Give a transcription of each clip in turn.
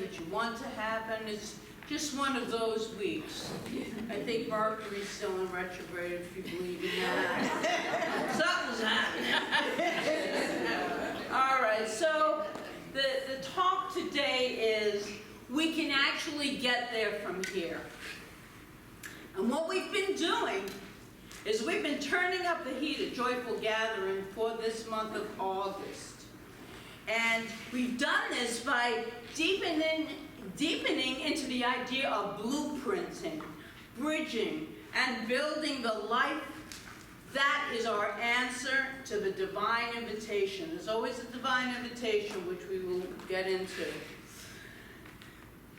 that you want to happen. It's just one of those weeks. I think Mercury's still in retrograde, if you believe in that. Something's happening. All right, so the talk today is we can actually get there from here. And what we've been doing is we've been turning up the heat at Joyful Gathering for this month of August. And we've done this by deepening into the idea of blueprinting, bridging, and building the life that is our answer to the divine invitation. There's always a divine invitation, which we will get into.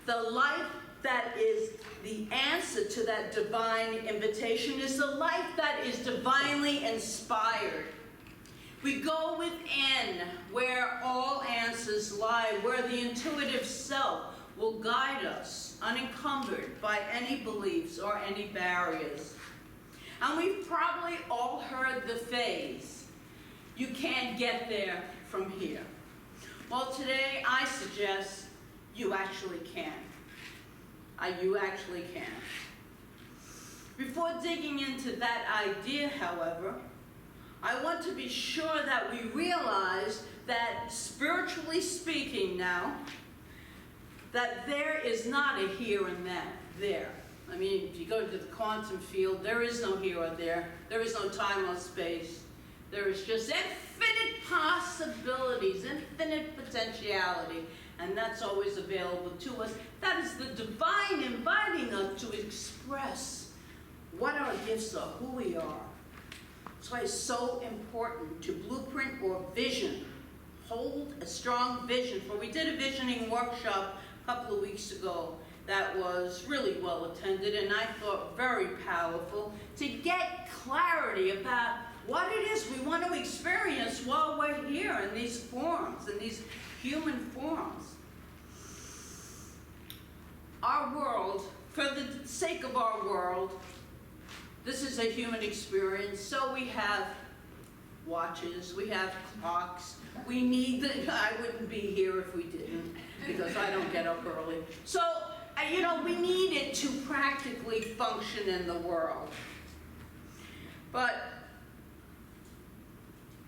The life that is the answer to that divine invitation is the life that is divinely inspired. We go within where all answers lie, where the intuitive self will guide us, unencumbered by any beliefs or any barriers. And we've probably all heard the phrase, you can't get there from here. Well, today I suggest you actually can. You actually can. Before digging into that idea, however, I want to be sure that we realize that, spiritually speaking now, that there is not a here and there. I mean, if you go to the quantum field, there is no here or there. There is no time or space. There is just infinite possibilities, infinite potentiality, and that's always available to us. That is the divine inviting us to express what our gifts are, who we are. That's why it's so important to blueprint or vision. Hold a strong vision. For we did a visioning workshop a couple of weeks ago that was really well attended, and I thought very powerful, to get clarity about what it is we want to experience while we're here in these forms, in these human forms. Our world, for the sake of our world, this is a human experience, so we have watches, we have clocks, we need I wouldn't be here if we didn't, because I don't get up early. So, we need it to practically function in the world. But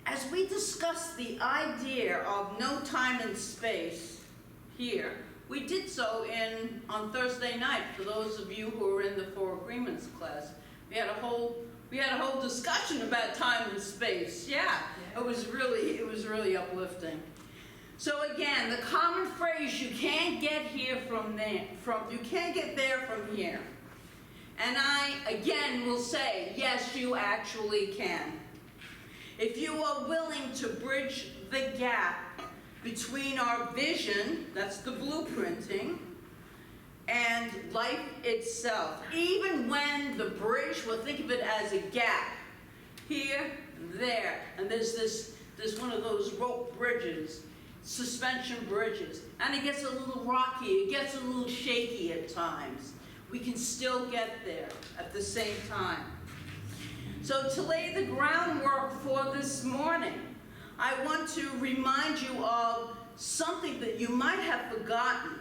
as we discuss the idea of no time and space here, we did so on Thursday night, for those of you who were in the Four Agreements class. We had a whole discussion about time and space. Yeah, it was really uplifting. So again, the common phrase, you can't get here you can't get there from here. And I again will say, yes, you actually can. If you are willing to bridge the gap between our vision, that's the blueprinting, and life itself. Even when the bridge, we'll think of it as a gap, here and there, and there's one of those rope bridges, suspension bridges, and it gets a little rocky, it gets a little shaky at times. We can still get there at the same time. So to lay the groundwork for this morning, I want to remind you of something that you might have forgotten,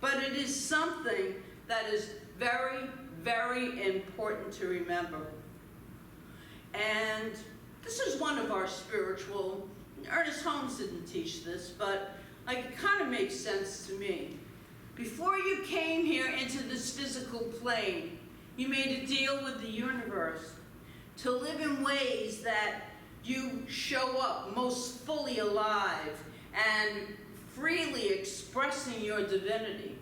but it is something that is very, very important to remember. And this is one of our spiritual, Ernest Holmes didn't teach this, but it kind of makes sense to me. Before you came here into this physical plane, you made a deal with the universe to live in ways that you show up most fully alive and freely expressing your divinity.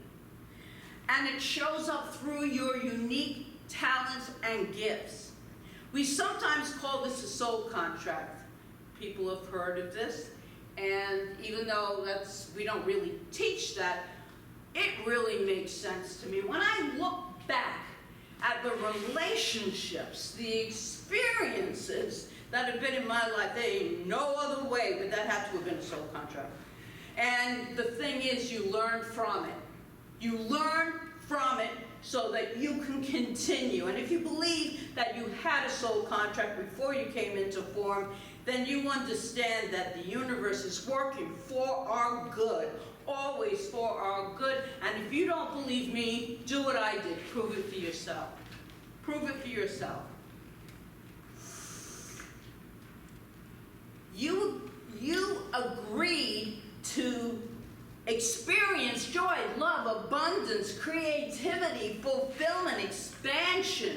And it shows up through your unique talents and gifts. We sometimes call this a soul contract. People have heard of this, and even though we don't really teach that, it really makes sense to me. When I look back at the relationships, the experiences that have been in my life, there ain't no other way but that had to have been a soul contract. And the thing is, you learn from it. You learn from it so that you can continue. And if you believe that you had a soul contract before you came into form, then you understand that the universe is working for our good, always for our good, you don't believe me, do what I did. Prove it for yourself. Prove it for yourself. You agreed to experience joy, love, abundance, creativity, fulfillment, expansion.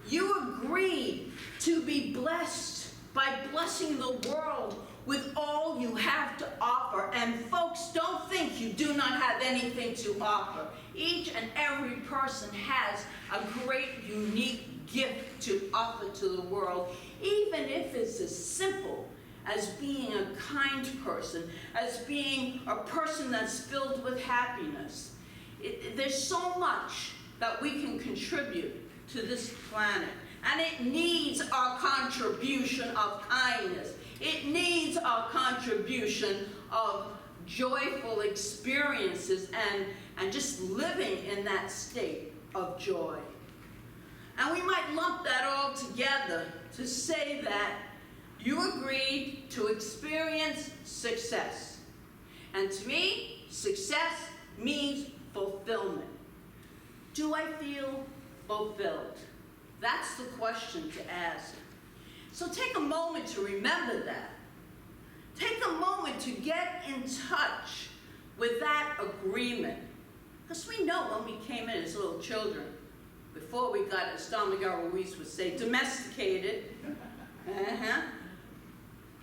You agreed to be blessed by blessing the world with all you have to offer. And folks, don't think you do not have anything to offer. Each and every person has a great, unique gift to offer to the world, even if it's as simple as being a kind person, as being a person that's filled with happiness. There's so much that we can contribute to this planet, and it needs our contribution of kindness. It needs our contribution of joyful experiences and just living in that state of joy. And we might lump that all together to say that you agreed to experience success. And to me, success means fulfillment. Do I feel fulfilled? That's the question to ask. So take a moment to remember that. Take a moment to get in touch with that agreement. Because we know when we came in as little children, before we got, as Don Miguel Ruiz would say, domesticated,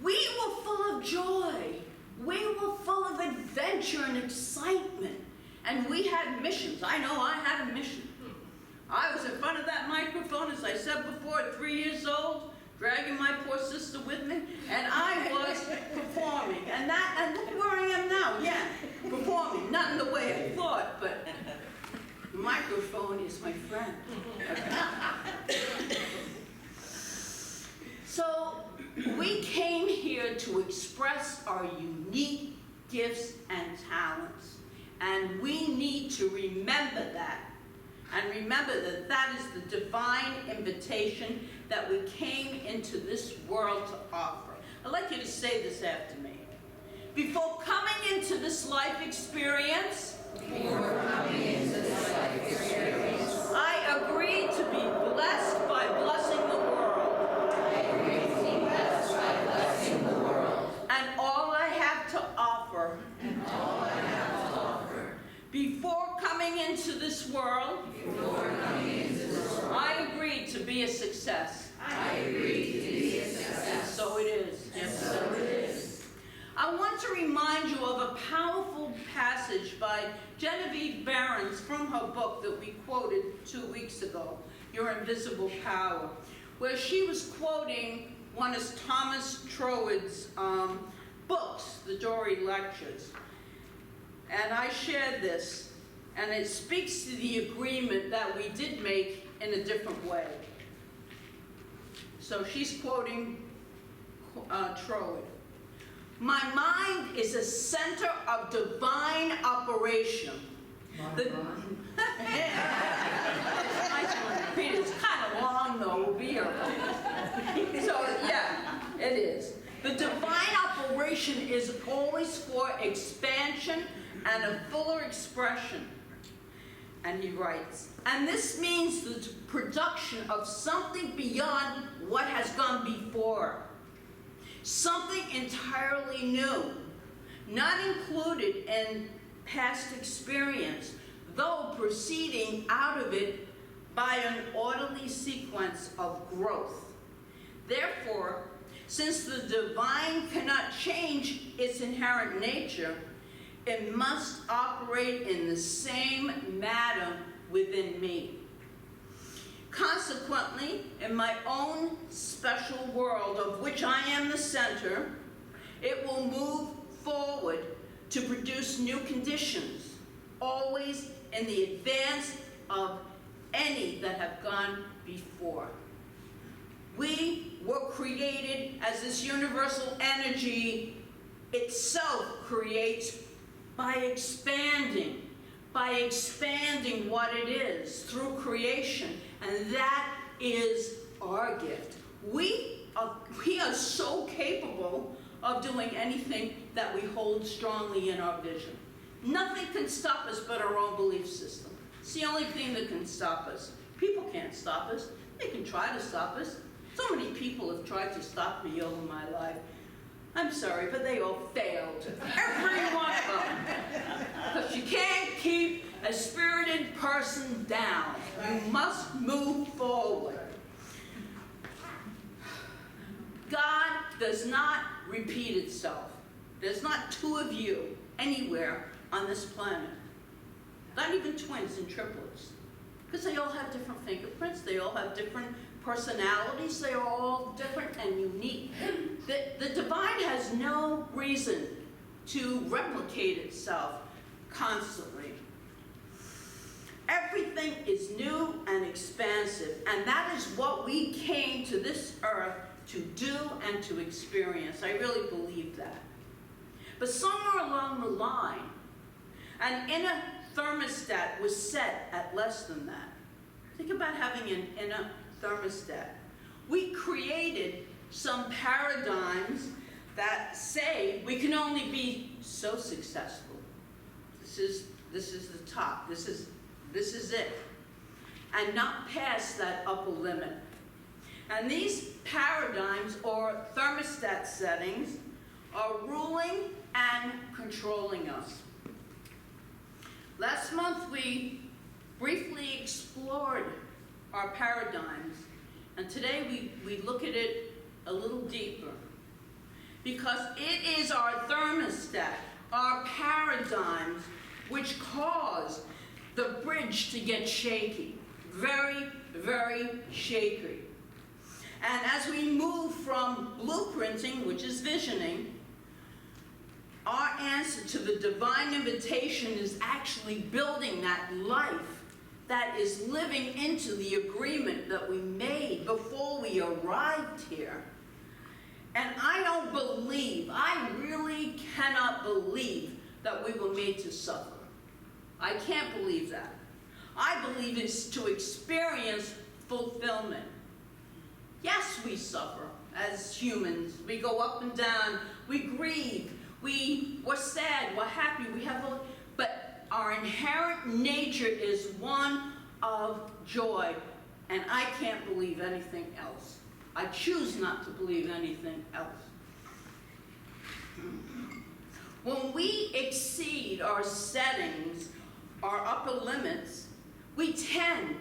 we were full of joy. We were full of adventure and excitement. And we had missions. I know I had a mission. I was in front of that microphone, as I said before, at 3 years old, dragging my poor sister with me, and I was performing. And look where I am now, yeah, performing. Not in the way I thought, but the microphone is my friend. So we came here to express our unique gifts and talents, and we need to remember that. And remember that that is the divine invitation that we came into this world to offer. I'd like you to say this after me. Before coming into this life experience, I agreed to be blessed by blessing the world. And all I have to offer. Before coming into this world, I agreed to be a success. So it is. Yes, so it is. I want to remind you of a powerful passage by Genevieve Behrens from her book that we quoted 2 weeks ago, Your Invisible Power, where she was quoting one of Thomas Troad's books, the Dory Lectures. And I shared this, and it speaks to the agreement that we did make in a different way. So she's quoting Troad. My mind is a center of divine operation. It's kind of long though, we'll be here. So yeah, it is. The divine operation is always for expansion and a fuller expression. And he writes, and this means the production of something beyond what has gone before. Something entirely new, not included in past experience, though proceeding out of it by an orderly sequence of growth. Therefore, since the divine cannot change its inherent nature, it must operate in the same matter within me. Consequently, in my own special world of which I am the center, it will move forward to produce new conditions, always in the advance of any that have gone before. We were created as this universal energy itself creates by expanding what it is through creation. And that is our gift. We are so capable of doing anything that we hold strongly in our vision. Nothing can stop us but our own belief system. It's the only thing that can stop us. People can't stop us. They can try to stop us. So many people have tried to stop me over my life. I'm sorry, but they all failed. Every one of them. Because you can't keep a spirited person down. You must move forward. God does not repeat itself. There's not two of you anywhere on this planet. Not even twins and triplets. Because they all have different fingerprints. They all have different personalities. They are all different and unique. The divine has no reason to replicate itself constantly. Everything is new and expansive, and that is what we came to this earth to do and to experience. I really believe that. But somewhere along the line, an inner thermostat was set at less than that. Think about having an inner thermostat. We created some paradigms that say we can only be so successful. This is the top. This is it. And not past that upper limit. And these paradigms or thermostat settings are ruling and controlling us. Last month we briefly explored our paradigms, and today we look at it a little deeper. Because it is our thermostat, our paradigms, which cause the bridge to get shaky. Very, very shaky. And as we move from blueprinting, which is visioning, our answer to the divine invitation is actually building that life that is living into the agreement that we made before we arrived here. And I really cannot believe that we were made to suffer. I can't believe that. I believe it's to experience fulfillment. Yes, we suffer as humans. We go up and down. We grieve. We're sad. We're happy. But our inherent nature is one of joy. And I can't believe anything else. I choose not to believe anything else. When we exceed our settings, our upper limits, we tend,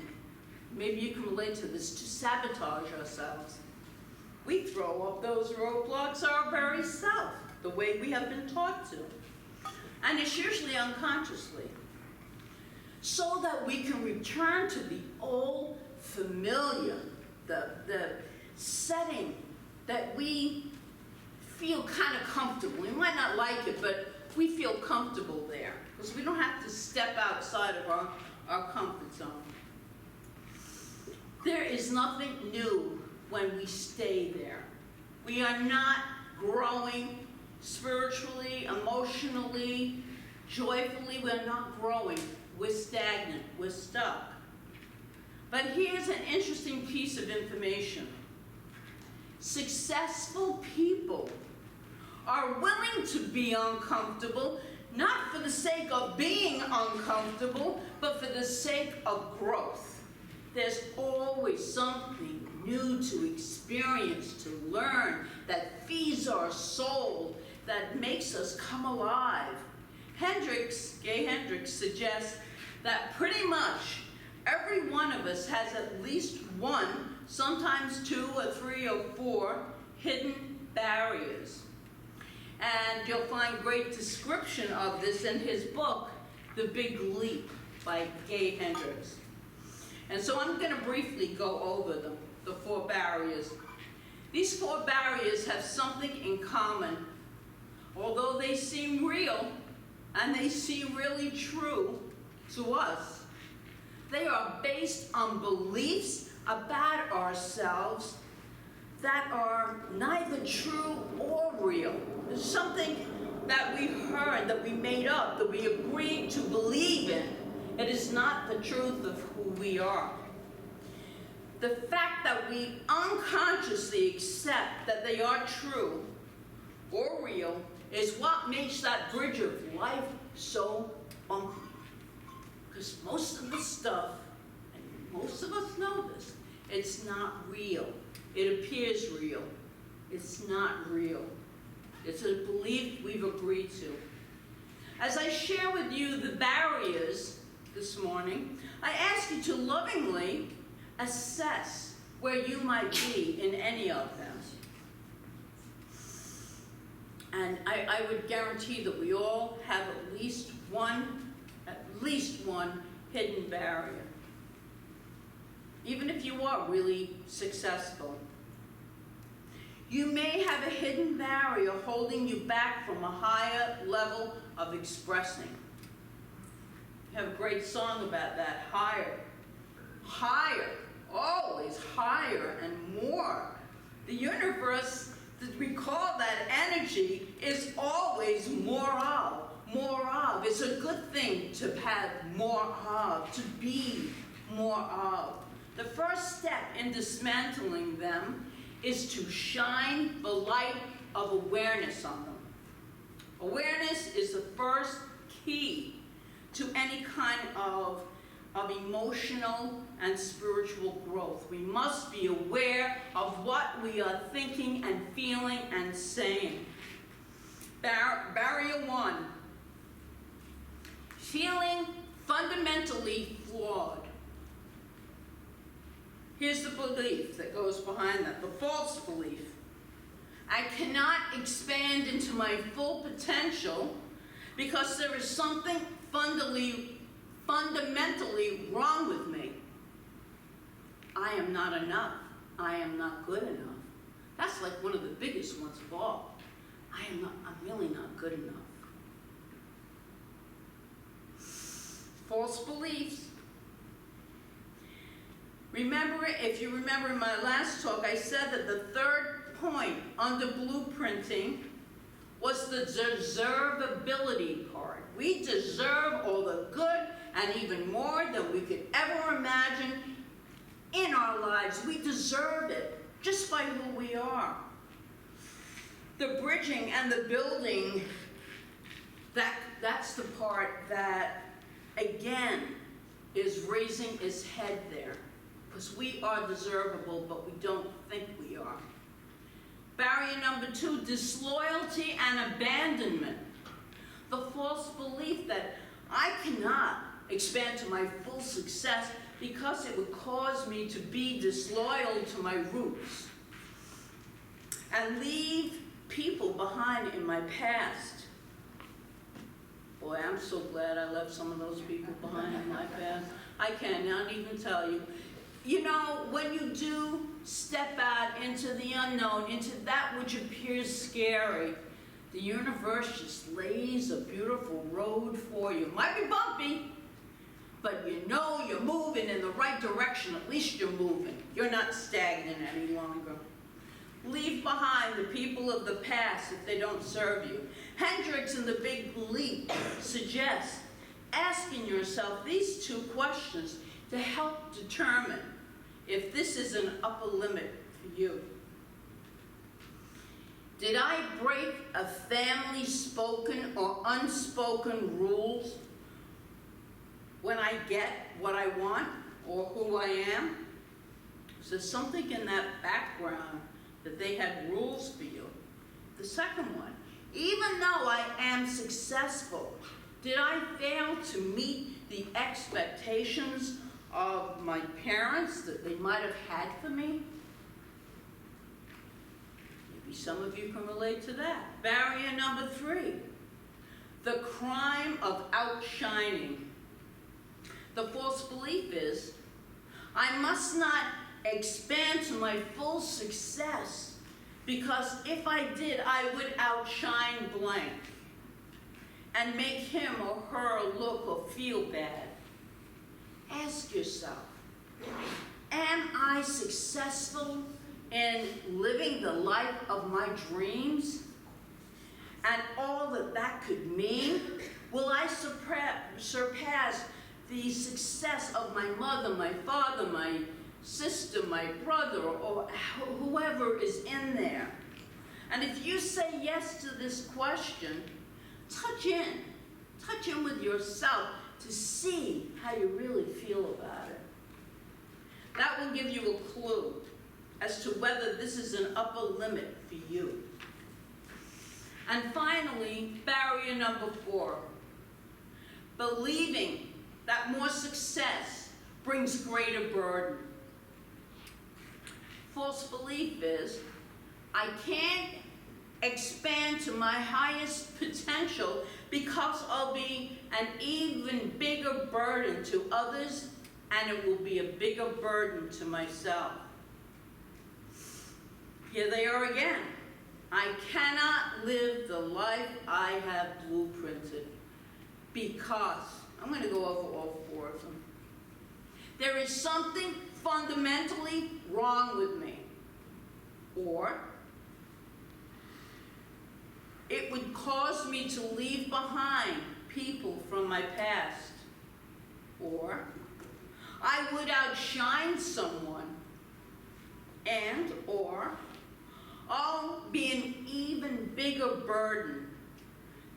maybe you can relate to this, to sabotage ourselves. We throw up those roadblocks our very self, the way we have been taught to. And it's usually unconsciously. So that we can return to the old familiar, the setting that we feel kind of comfortable. We might not like it, but we feel comfortable there. Because we don't have to step outside of our comfort zone. There is nothing new when we stay there. We are not growing spiritually, emotionally, joyfully. We're not growing. We're stagnant. We're stuck. But here's an interesting piece of information. Successful people are willing to be uncomfortable, not for the sake of being uncomfortable, but for the sake of growth. There's always something new to experience, to learn, that feeds our soul, that makes us come alive. Gay Hendricks suggests that pretty much every one of us has at least one, sometimes two or three or four, hidden barriers. And you'll find great description of this in his book, The Big Leap by Gay Hendricks. And so I'm going to briefly go over them, the four barriers. These four barriers have something in common. Although they seem real and they seem really true to us, they are based on beliefs about ourselves that are neither true or real. There's something that we heard, that we made up, that we agreed to believe in. It is not the truth of who we are. The fact that we unconsciously accept that they are true or real is what makes that bridge of life so funky. Because most of the stuff, and most of us know this, it's not real. It appears real. It's not real. It's a belief we've agreed to. As I share with you the barriers this morning, I ask you to lovingly assess where you might be in any of them. And I would guarantee that we all have at least one hidden barrier. Even if you are really successful. You may have a hidden barrier holding you back from a higher level of expressing. You have a great song about that, higher. Higher, always higher and more. The universe, we call that energy, is always more of, more of. It's a good thing to have more of, to be more of. The first step in dismantling them is to shine the light of awareness on them. Awareness is the first key to any kind of emotional and spiritual growth. We must be aware of what we are thinking and feeling and saying. Barrier 1, feeling fundamentally flawed. Here's the belief that goes behind that, the false belief. I cannot expand into my full potential because there is something fundamentally wrong with me. I am not enough. I am not good enough. That's like one of the biggest ones of all. I'm really not good enough. False beliefs. Remember, if you remember in my last talk, I said that the third point under blueprinting was the deservability part. We deserve all the good and even more than we could ever imagine in our lives. We deserve it just by who we are. The bridging and the building, that's the part that, again, is raising its head there. Because we are deservable, but we don't think we are. Barrier number 2, disloyalty and abandonment. The false belief that I cannot expand to my full success because it would cause me to be disloyal to my roots and leave people behind in my past. Boy, I'm so glad I left some of those people behind in my past. I cannot even tell you. You know, when you do step out into the unknown, into that which appears scary, the universe just lays a beautiful road for you. Might be bumpy, but you know you're moving in the right direction. At least you're moving. You're not stagnant any longer. Leave behind the people of the past if they don't serve you. Hendricks in The Big Leap suggests asking yourself these 2 questions to help determine if this is an upper limit for you. Did I break a family's spoken or unspoken rules when I get what I want or who I am? Is there something in that background that they had rules for you? The second one, even though I am successful, did I fail to meet the expectations of my parents that they might have had for me? Maybe some of you can relate to that. Barrier number 3, the crime of outshining. The false belief is, I must not expand to my full success because if I did, I would outshine blank and make him or her look or feel bad. Ask yourself, am I successful in living the life of my dreams and all that that could mean? Will I surpass the success of my mother, my father, my sister, my brother, or whoever is in there? And if you say yes to this question, touch touch in with yourself to see how you really feel about it. That will give you a clue as to whether this is an upper limit for you. And finally, barrier number 4, believing that more success brings greater burden. False belief is, I can't expand to my highest potential because I'll be an even bigger burden to others, and it will be a bigger burden to myself. Here they are again. I cannot live the life I have blueprinted because, I'm going to go over all 4 of them. There is something fundamentally wrong with me. Or, it would cause me to leave behind people from my past. Or, I would outshine someone. And, or, I'll be an even bigger burden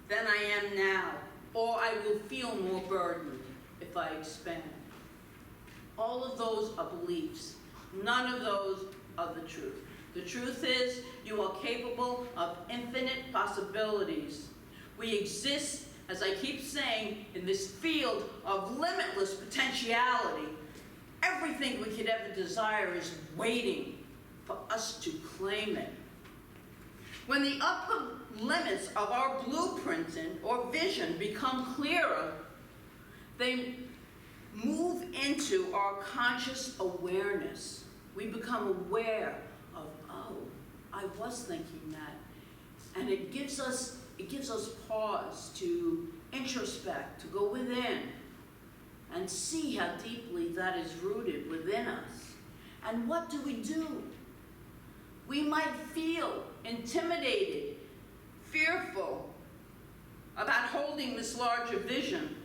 than I am now. Or I will feel more burdened if I expand. All of those are beliefs. None of those are the truth. The truth is, you are capable of infinite possibilities. We exist, as I keep saying, in this field of limitless potentiality. Everything we could ever desire is waiting for us to claim it. When the upper limits of our blueprinting or vision become clearer, they move into our conscious awareness. We become aware of, oh, I was thinking that. And it gives us pause to introspect, to go within and see how deeply that is rooted within us. And what do? We might feel intimidated, fearful about holding this larger vision.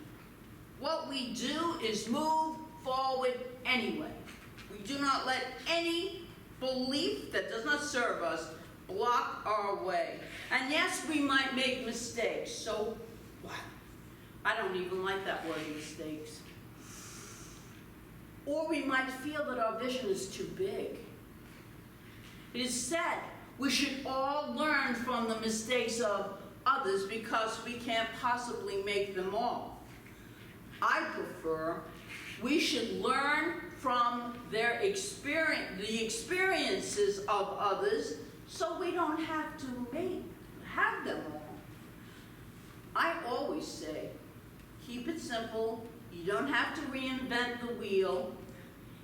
What we do is move forward anyway. We do not let any belief that does not serve us block our way. And yes, we might make mistakes. So what? I don't even like that word, mistakes. Or we might feel that our vision is too big. It is said we should all learn from the mistakes of others because we can't possibly make them all. I prefer we should learn from their the experiences of others, so we don't have to have them all. I always say, keep it simple. You don't have to reinvent the wheel.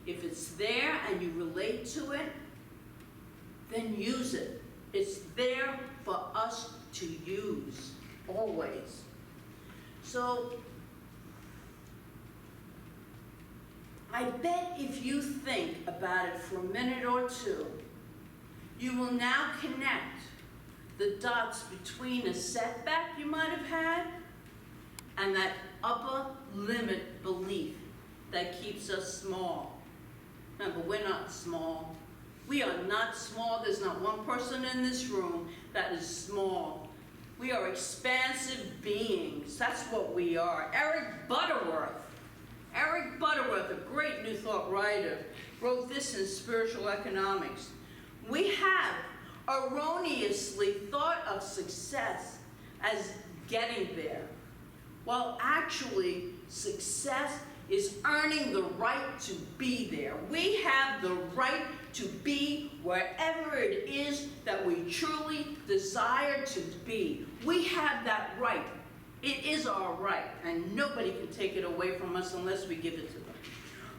If it's there and you relate to it, then use it. It's there for us to use, always. So, I bet if you think about it for a minute or two, you will now connect the dots between a setback you might have had and that upper limit belief that keeps us small. Remember, we're not small. We are not small. There's not one person in this room that is small. We are expansive beings. That's what we are. Eric Butterworth, a great New Thought writer, wrote this in Spiritual Economics. We have erroneously thought of success as getting there, while actually success is earning the right to be there. We have the right to be wherever it is that we truly desire to be. We have that right. It is our right, and nobody can take it away from us unless we give it to them.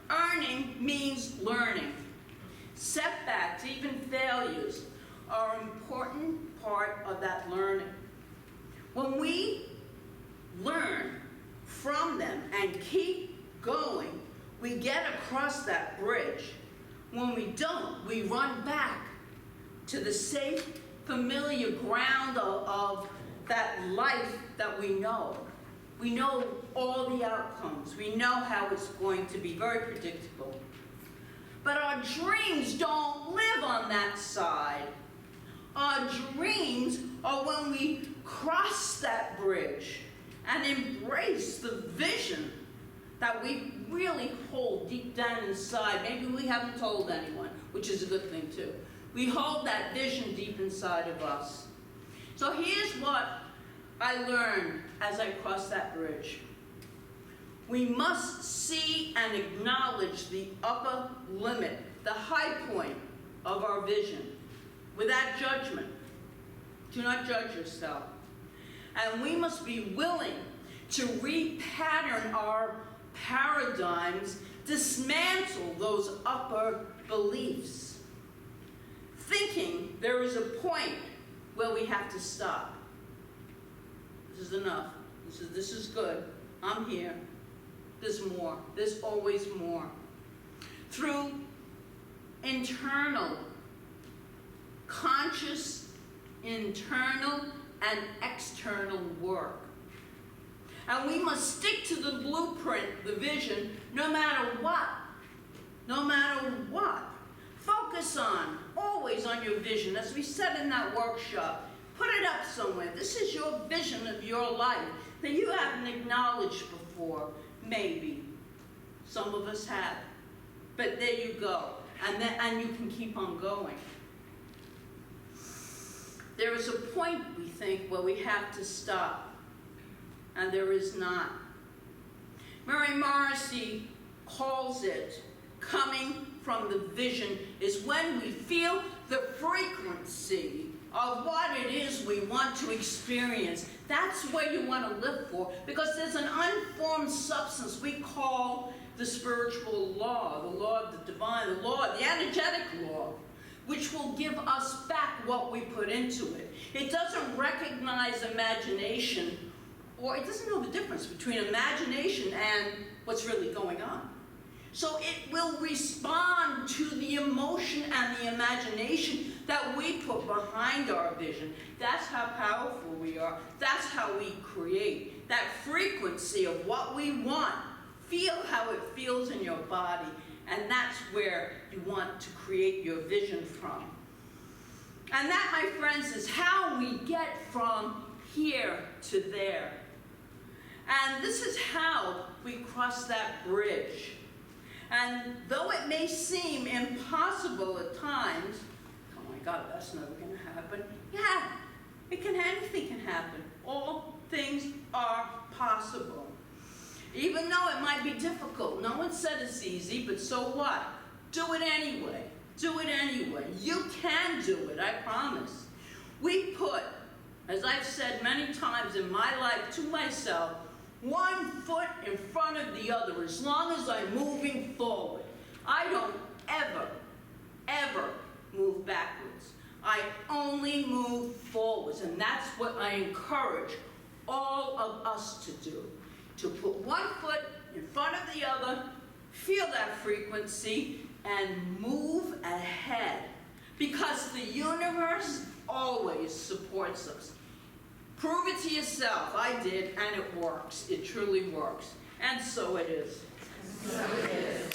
Earning means learning. Setbacks, even failures, are an important part of that learning. When we learn from them and keep going, we get across that bridge. When we don't, we run back to the safe, familiar ground of that life that we know. We know all the outcomes. We know how it's going to be, very predictable. But our dreams don't live on that side. Our dreams are when we cross that bridge and embrace the vision that we really hold deep down inside. Maybe we haven't told anyone, which is a good thing too. We hold that vision deep inside of us. So here's what I learned as I crossed that bridge. We must see and acknowledge the upper limit, the high point of our vision, without judgment. Do not judge yourself. And we must be willing to repattern our paradigms, dismantle those upper beliefs, thinking there is a point where we have to stop. This is enough. This is good. I'm here. There's more. There's always more. Through internal, conscious, internal, and external work. And we must stick to the blueprint, the vision, no matter what. No matter what. Focus always on your vision. As we said in that workshop, put it up somewhere. This is your vision of your life that you haven't acknowledged before. Maybe. Some of us have. But there you go. And you can keep on going. There is a point, we think, where we have to stop. And there is not. Mary Morrissey calls it coming from the vision is when we feel the frequency of what it is we want to experience. That's where you want to live for, because there's an unformed substance we call the spiritual law, the law of the divine, the law, the energetic law, which will give us back what we put into it. It doesn't recognize imagination, or it doesn't know the difference between imagination and what's really going on. So it will respond to the emotion and the imagination that we put behind our vision. That's how powerful we are. That's how we create that frequency of what we want. Feel how it feels in your body. And that's where you want to create your vision from. And that, my friends, is how we get from here to there. And this is how we cross that bridge. And though it may seem impossible at times, oh my God, that's never going to happen. Yeah, anything can happen. All things are possible. Even though it might be difficult. No one said it's easy, but so what? Do it anyway. Do it anyway. You can do it, I promise. We put, as I've said many times in my life to myself, one foot in front of the other as long as I'm moving forward. I don't ever move backwards. I only move forwards, and that's what I encourage all of us to do. To put one foot in front of the other, feel that frequency, and move ahead. Because the universe always supports us. Prove it to yourself. I did, and it works. It truly works. And so it is. So it is.